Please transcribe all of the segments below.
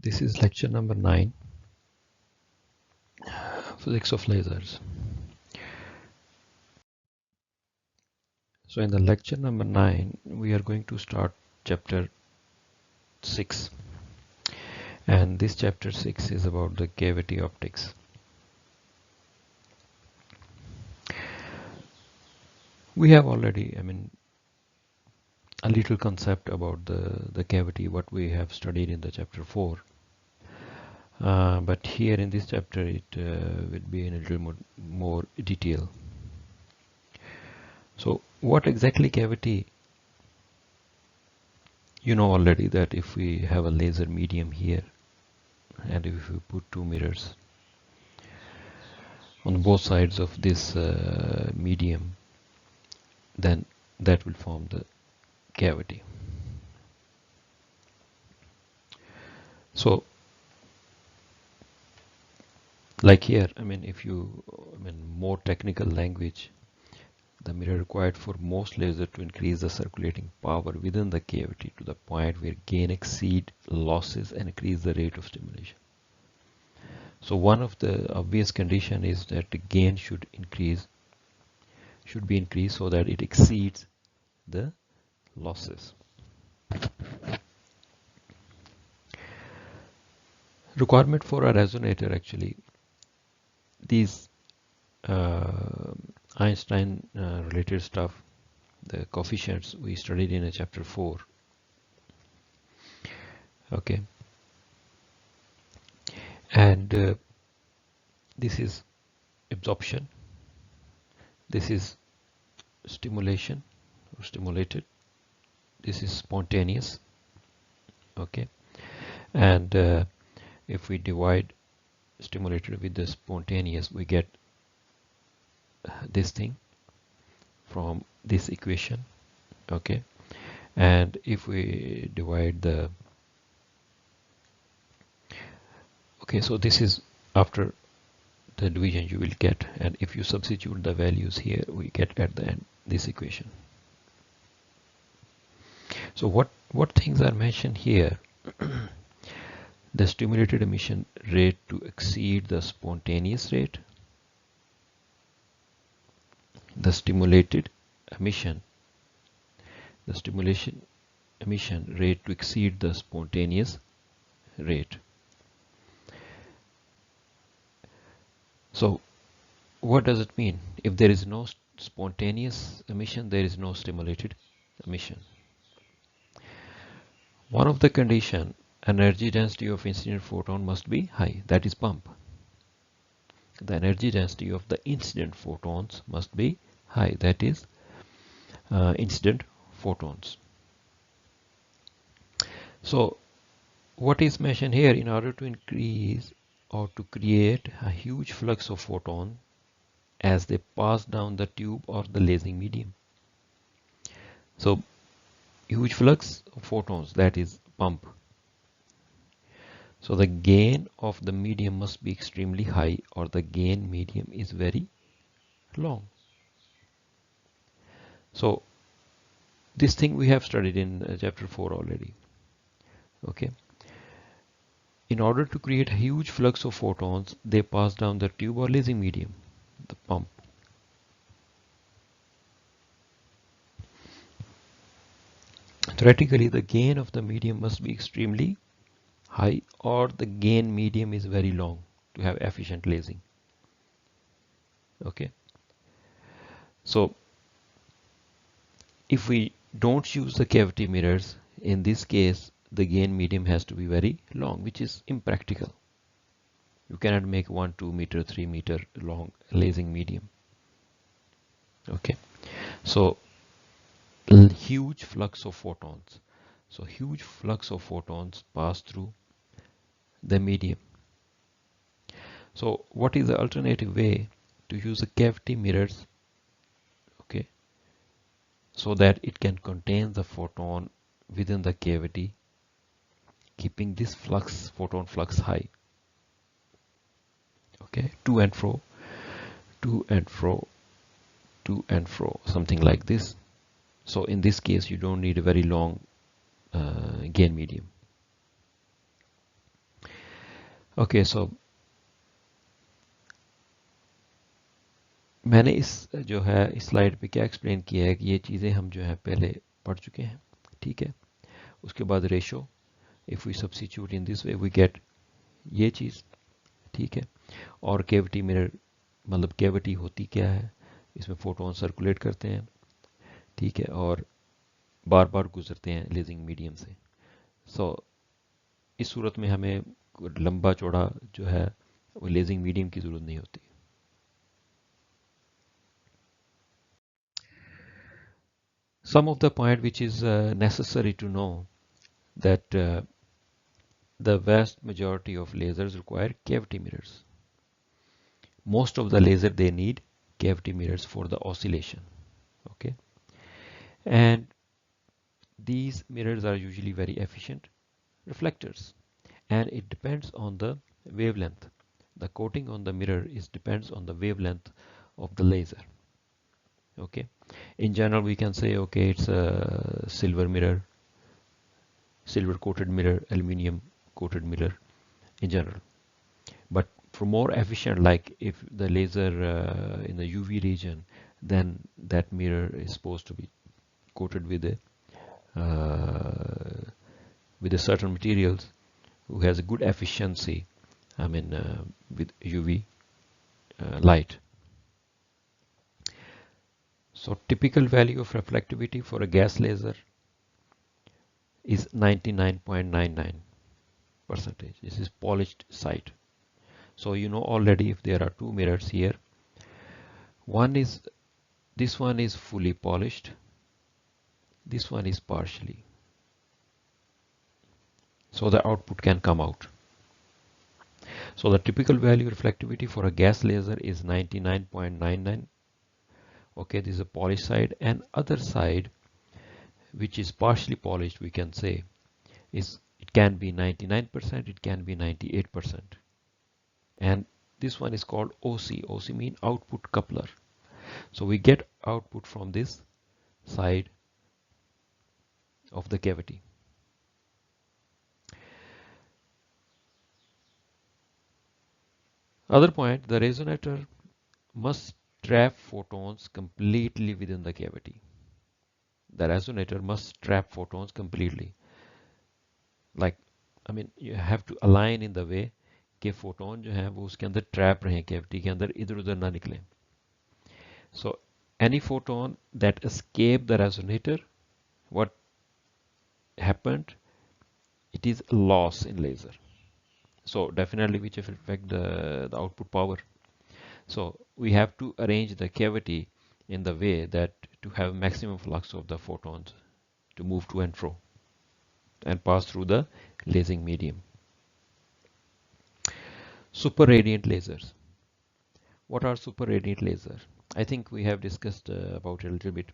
This is lecture number 9, physics of lasers. So in the lecture number 9, we are going to start chapter 6. And this chapter 6 is about the cavity optics. We have already, a little concept about the cavity, what we have studied in the chapter 4. But here in this chapter, it will be in a little more detail. So what exactly cavity? You know already that if we have a laser medium here, and if we put two mirrors on both sides of this medium, then that will form the cavity. So like here, if you, more technical language, the mirror required for most lasers to increase the circulating power within the cavity to the point where gain exceed losses and increase the rate of stimulation. So one of the obvious condition is that the gain should be increased so that it exceeds the losses. Requirement for a resonator, actually, these Einstein related stuff, the coefficients we studied in chapter 4. Okay, and this is absorption, this is stimulation or stimulated, this is spontaneous. Okay, and if we divide stimulated with the spontaneous, we get this thing from this equation. Okay, and if we divide the, so this is after the division you will get, and if you substitute the values here, we get at the end this equation. So what things are mentioned here? The stimulated emission rate to exceed the spontaneous rate, the stimulation emission rate to exceed the spontaneous rate. So what does it mean? If there is no spontaneous emission, there is no stimulated emission. One of the condition, energy density of incident photon must be high, that is pump. The energy density of the incident photons must be high, that is incident photons. So what is mentioned here, in order to increase or to create a huge flux of photon as they pass down the tube or the lasing medium. So huge flux of photons, that is pump. So the gain of the medium must be extremely high, or the gain medium is very long. So this thing we have studied in chapter 4 already. Okay. In order to create a huge flux of photons, they pass down the tube or lasing medium, the pump. Theoretically, the gain of the medium must be extremely high, or the gain medium is very long to have efficient lasing. Okay. So if we don't use the cavity mirrors, in this case the gain medium has to be very long, which is impractical. You cannot make 1, 2 meter, 3 meter long lasing medium. Okay, so huge flux of photons. So huge flux of photons pass through the medium. So what is the alternative way to use the cavity mirrors? Okay, so that it can contain the photon within the cavity, keeping this photon flux high. Okay, to and fro, to and fro, to and fro, something like this. So in this case, you don't need a very long gain medium. Okay so मैंने इस जो है इस slide पे क्या explain किया है कि ये चीज़ें हम जो है पहले पढ़ चुके हैं, ठीक है। उसके बाद ratio, if we substitute in this way we get ये चीज़, ठीक है। और कैविटी मिरर मतलब कैविटी होती क्या है, इसमें फोटोन सर्कुलेट करते हैं, ठीक है, और बार बार गुजरते हैं लेजिंग मीडियम से। सो इस सूरत में हमें लंबा चौड़ा जो है वो लेजिंग मीडियम की ज़रूरत नहीं होती। Some of the point which is necessary to know that the vast majority of lasers require cavity mirrors. Most of the laser they need cavity mirrors for the oscillation. Okay, and these mirrors are usually very efficient reflectors, and it depends on the wavelength. The coating on the mirror is depends on the wavelength of the laser. Okay, in general we can say okay it's a silver mirror, silver coated mirror, aluminium coated mirror in general. But for more efficient, like if the laser in the UV region, then that mirror is supposed to be coated with a certain materials who has a good efficiency. I mean with UV light. So typical value of reflectivity for a gas laser is 99.99%. This is polished side. So you know already if there are two mirrors here, this one is fully polished, this one is partially. So the output can come out. So the typical value reflectivity for a gas laser is 99.99. Okay, this is a polished side, and other side which is partially polished we can say is it can be 99%, it can be 98%. And this one is called OC. OC mean output coupler. So we get output from this side of the cavity. Other point, the resonator must trap photons completely within the cavity. The resonator must trap photons completely. Like, I mean, you have to align in the way कि photon जो है वो उसके अंदर trap रहे cavity के अंदर, इधर उधर ना निकले. So any photon that escape the resonator, what happened, it is a loss in laser. So definitely which affect the output power. So we have to arrange the cavity in the way that to have maximum flux of the photons to move to and fro and pass through the lasing medium. Super radiant lasers. What are super radiant lasers? I think we have discussed about it a little bit.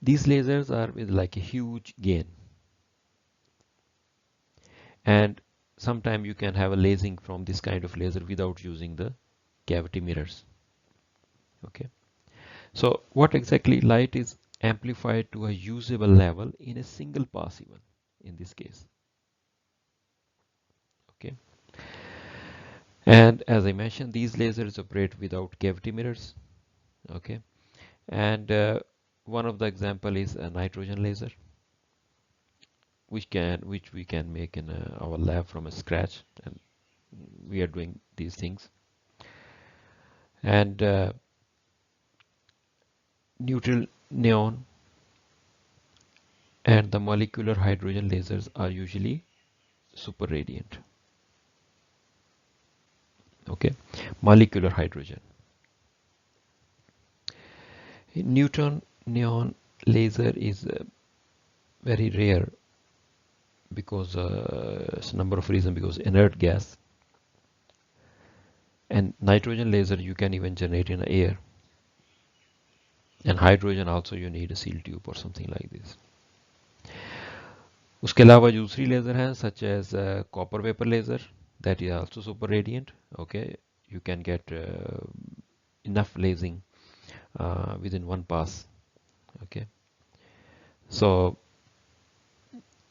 These lasers are with like a huge gain, and sometimes you can have a lasing from this kind of laser without using the cavity mirrors. Okay, so what exactly light is amplified to a usable level in a single pass even in this case. Okay, and as I mentioned, these lasers operate without cavity mirrors. Okay, and one of the example is a nitrogen laser, which we can make in our lab from a scratch, and we are doing these things. And neutral neon and the molecular hydrogen lasers are usually super radiant. Okay, molecular hydrogen. Neutron neon laser is very rare because it's a number of reasons, because inert gas, and nitrogen laser you can even generate in air, and hydrogen also you need a seal tube or something like this. उसके अलावा दूसरी laser हैं such as copper vapor laser, that is also super radiant. Okay, you can get enough lasing within one pass. Okay, so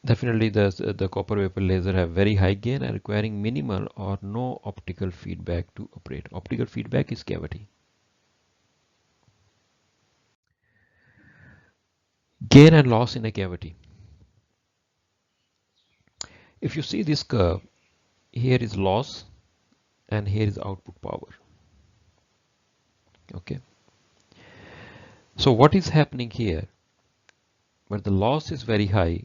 Definitely the copper vapor laser have very high gain and requiring minimal or no optical feedback to operate. Optical feedback is cavity. Gain and loss in a cavity. If you see this curve, here is loss and here is output power. Okay. So what is happening here? When the loss is very high,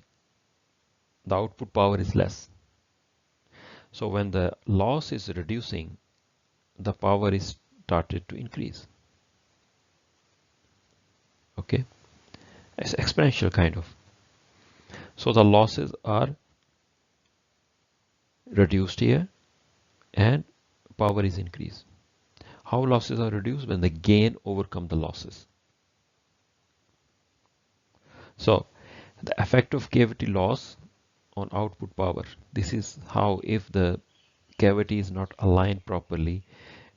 the output power is less. So when the loss is reducing, the power is started to increase. Okay. It's exponential kind of. So the losses are reduced here and power is increased. How losses are reduced? When the gain overcome the losses. So the effect of cavity loss on output power. This is how, if the cavity is not aligned properly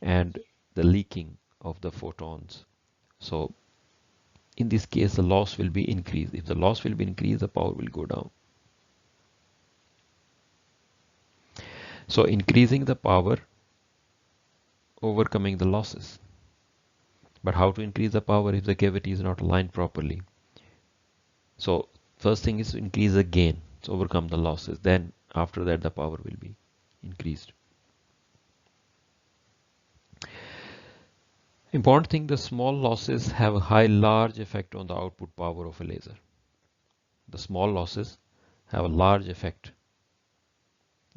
and the leaking of the photons. So in this case, the loss will be increased. If the loss will be increased, the power will go down. So increasing the power, overcoming the losses. But how to increase the power if the cavity is not aligned properly? So first thing is to increase the gain, so overcome the losses. Then after that, the power will be increased. Important thing, the small losses have a large effect on the output power of a laser. The small losses have a large effect.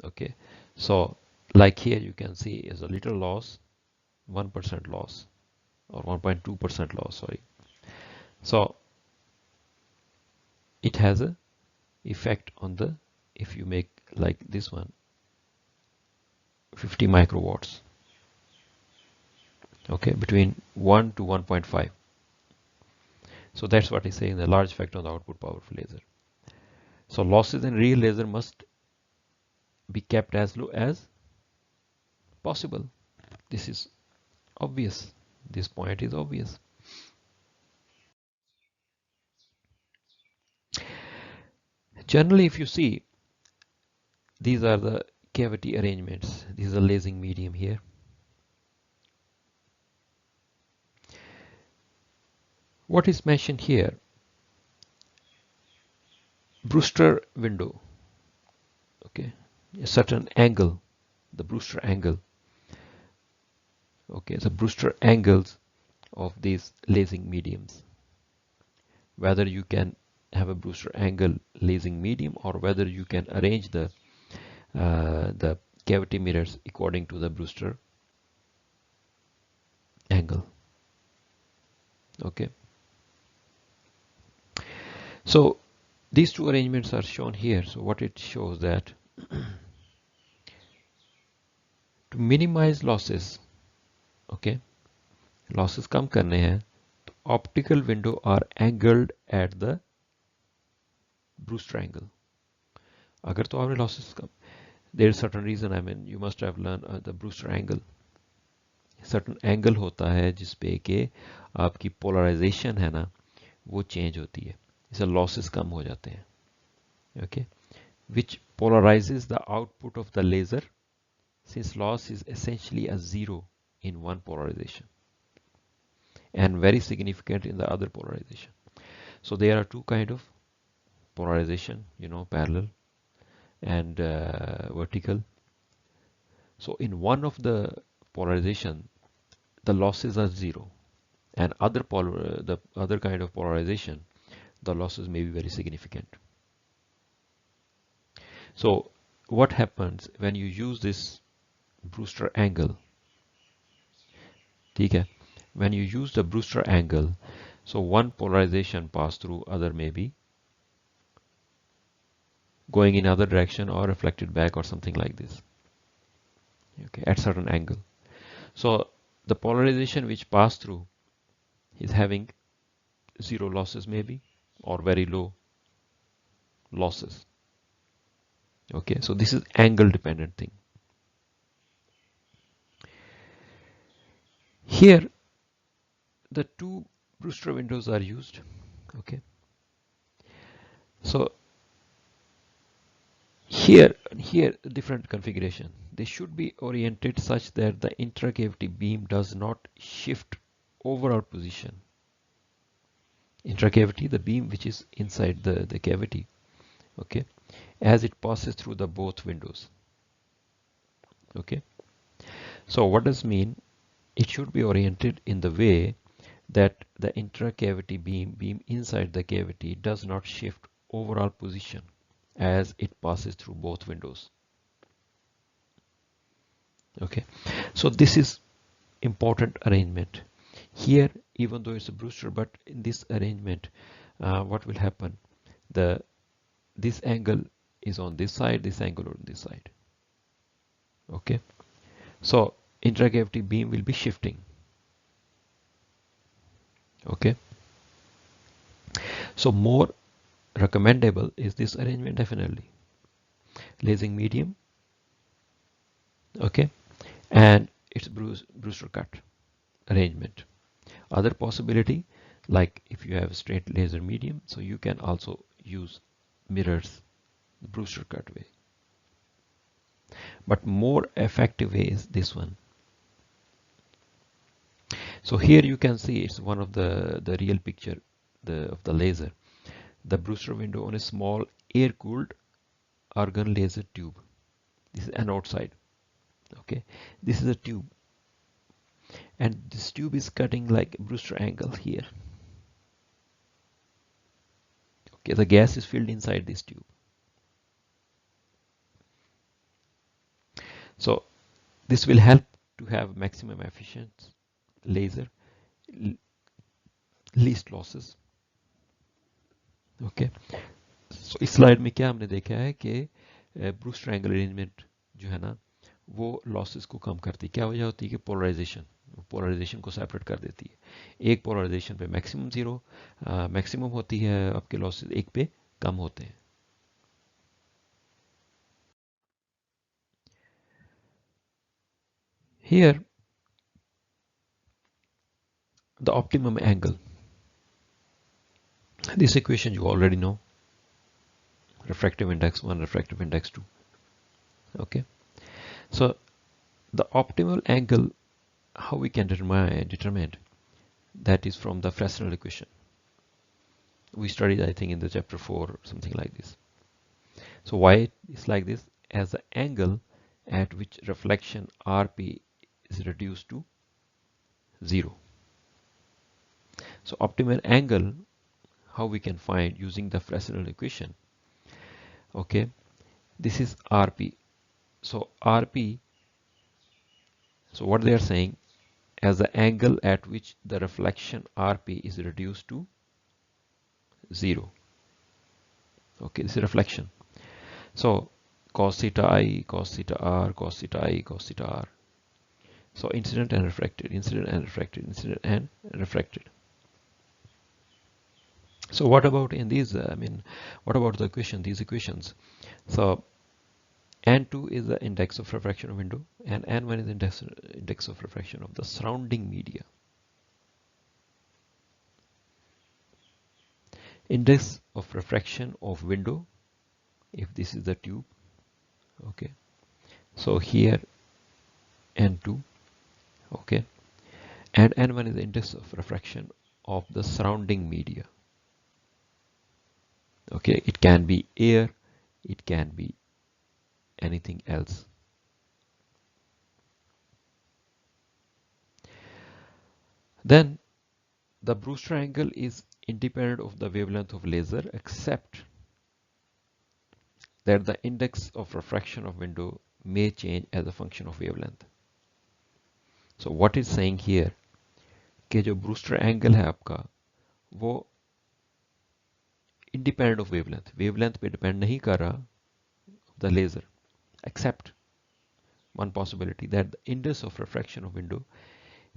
Okay, so like here you can see is a little loss, 1% loss or 1.2% loss, sorry. So it has a effect on the, if you make like this one, 50 microwatts. Okay, between 1 to 1.5. So that's what is saying, the large effect on the output power of laser. So losses in real laser must be kept as low as possible. This is obvious. This point is obvious. Generally, if you see, these are the cavity arrangements. This is a lasing medium here. What is mentioned here? Brewster window. Okay, a certain angle, the Brewster angle. Okay, the Brewster angles of these lasing mediums. Whether you can have a Brewster angle lasing medium or whether you can arrange the cavity mirrors according to the Brewster angle. Okay. So these two arrangements are shown here. So what it shows that to minimize losses, okay, losses कम करने हैं, तो optical window are angled at the Brewster angle. अगर तो आपने losses come, there is certain reason, I mean you must have learned the Brewster angle. Certain angle होता है जिसपे कि आपकी polarization है ना वो change होती है, इससे losses कम हो जाते हैं. Okay, which polarizes the output of the laser, since loss is essentially a zero in one polarization and very significant in the other polarization. So there are two kind of polarization, you know, parallel and vertical. So in one of the polarization, the losses are zero, and the other kind of polarization, the losses may be very significant. So what happens when you use this Brewster angle? ठीक है? When you use the Brewster angle, so one polarization pass through, other may be going in other direction or reflected back or something like this. Okay, at certain angle. So the polarization which pass through is having zero losses maybe or very low losses. Okay, so this is angle dependent thing. Here the two Brewster windows are used. Okay, so Here different configuration. They should be oriented such that the intracavity beam does not shift overall position. Intracavity, the beam which is inside the cavity, okay, as it passes through the both windows. Okay, so what does mean? It should be oriented in the way that the intracavity beam inside the cavity does not shift overall position as it passes through both windows. Okay, so this is important arrangement here, even though it's a Brewster, but in this arrangement what will happen, this angle is on this side, this angle on this side. Okay, so intracavity beam will be shifting. Okay, so more recommendable is this arrangement, definitely lasing medium. Okay, and it's Brewster cut arrangement. Other possibility, like if you have a straight laser medium, so you can also use mirrors, the Brewster cut way. But more effective way is this one. So here you can see it's one of the real picture of the laser. The Brewster window on a small air-cooled argon laser tube. This is an outside. Okay, this is a tube, and this tube is cutting like a Brewster angle here. Okay, the gas is filled inside this tube. So this will help to have maximum efficient laser, least losses. Okay, so इस slide में क्या हमने देखा है कि Brewster angle arrangement जो है ना वो लॉसेस को कम करती है. क्या वजह होती है कि पोलराइजेशन को सेपरेट कर देती है. एक पोलराइजेशन पे मैक्सिमम जीरो मैक्सिमम होती है, आपके लॉसेस एक पे कम होते हैं. Here the optimum angle, this equation you already know, refractive index 1, refractive index 2. Okay, so the optimal angle, how we can determine that is from the Fresnel equation. We studied, I think, in the chapter 4 or something like this. So why it's like this? As the angle at which reflection RP is reduced to 0. So optimal angle, how we can find using the Fresnel equation. Okay, this is RP. So RP, so what they are saying, as the angle at which the reflection RP is reduced to 0. Okay, this is reflection. So cos theta I, cos theta R, cos theta I, cos theta R. So incident and refracted, incident and refracted, incident and refracted. So what about in these, what about the equation, these equations? So N2 is the index of refraction of window, and N1 is index of refraction of the surrounding media. Index of refraction of window, if this is the tube, okay, so here N2, okay, and N1 is the index of refraction of the surrounding media. Okay, it can be air, it can be anything else. Then the Brewster angle is independent of the wavelength of laser, except that the index of refraction of window may change as a function of wavelength. So what is saying here कि जो Brewster angle है आपका वो independent of wavelength पे depend नहीं कर रहा the laser, except one possibility that the index of refraction of window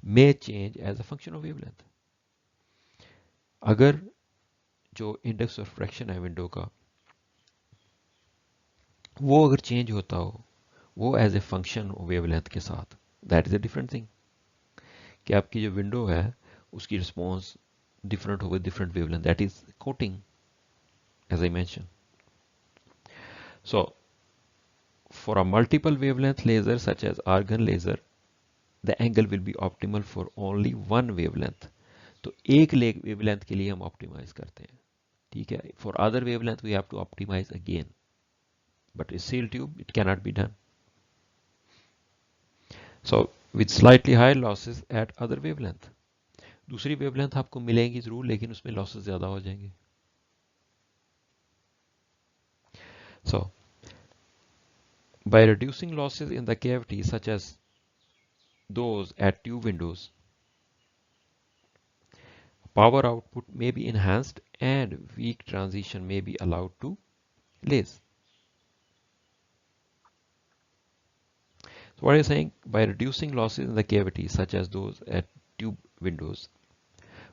may change as a function of wavelength. अगर जो index of refraction है window का वो अगर change होता हो वो as a function of wavelength के साथ, that is a different thing. कि आपकी जो window है उसकी response different हो different wavelength, that is coating, as I mentioned. So for a multiple wavelength laser such as argon laser, the angle will be optimal for only one wavelength. तो एक wavelength के लिए हम optimize करते हैं, ठीक है. For other wavelength we have to optimize again, but in seal tube it cannot be done. So with slightly higher losses at other wavelength, दूसरी wavelength आपको मिलेंगी जरूर, लेकिन उसमें losses ज़्यादा हो जाएंगे. So by reducing losses in the cavity such as those at tube windows, power output may be enhanced and weak transition may be allowed to laze. So what are you saying? By reducing losses in the cavity such as those at tube windows,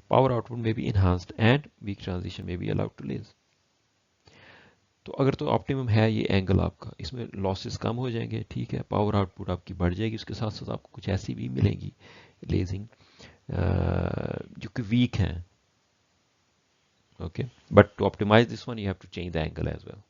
power output may be enhanced and weak transition may be allowed to laze. तो अगर तो optimum है ये angle आपका, इसमें losses कम हो जाएंगे, ठीक है, पावर आउटपुट आपकी बढ़ जाएगी, उसके साथ साथ आपको कुछ ऐसी भी मिलेंगी लेजिंग जो कि वीक हैं. Okay, but to optimize this one you have to change the angle as well.